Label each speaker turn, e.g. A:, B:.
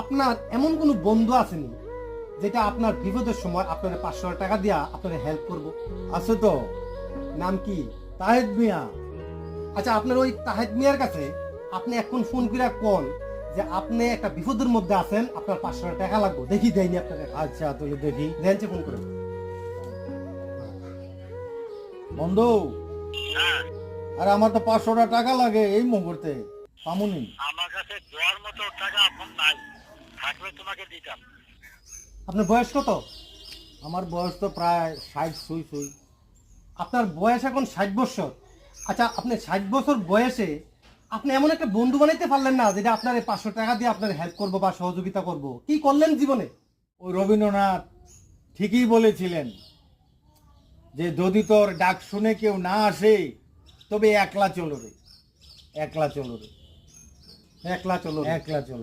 A: আপনার এমন কোনো বন্ধু আসেনি যেটা আপনার বিপদের সময় আপনার 500 টাকা দিয়া আপনার হেল্প করব?
B: আছে তো,
A: নাম কি?
B: তাহেদ মিয়া।
A: আচ্ছা, আপনার ওই তাহেদ মিয়ার কাছে আপনি এখন ফোন করে কোন যে আপনি একটা বিপদের মধ্যে আছেন, আপনার 500 টাকা লাগবে, দেখি দেয়নি আপনার।
B: আচ্ছা তুই দেখি।
A: দেনছে ফোন করে।
B: বন্ধু,
C: হ্যাঁ,
B: আর আমার তো 500 টাকা লাগে এই মুহূর্তে, পামুনি।
C: আমার কাছে দেওয়ার মতো টাকা এখন নাই, থাকলে তোমাকে দিতাম।
A: আপনার বয়স কত?
B: আমার বয়স তো প্রায় 60 সুই সুই।
A: আপনার বয়স এখন 60 বছর। আচ্ছা, আপনি 60 বছর বয়সে আপনি এমন একটা বন্ধু বানাইতে পারলেন না যেটা আপনার 500 টাকা দিয়ে আপনার হেল্প করবো বা সহযোগিতা করব? কি করলেন জীবনে?
B: ওই রবীন্দ্রনাথ ঠিকই বলেছিলেন যে যদি তোর ডাক শুনে কেউ না আসে তবে একলা চলো রে, একলা চলো রে,
A: একলা চলো।
B: একলা চলো।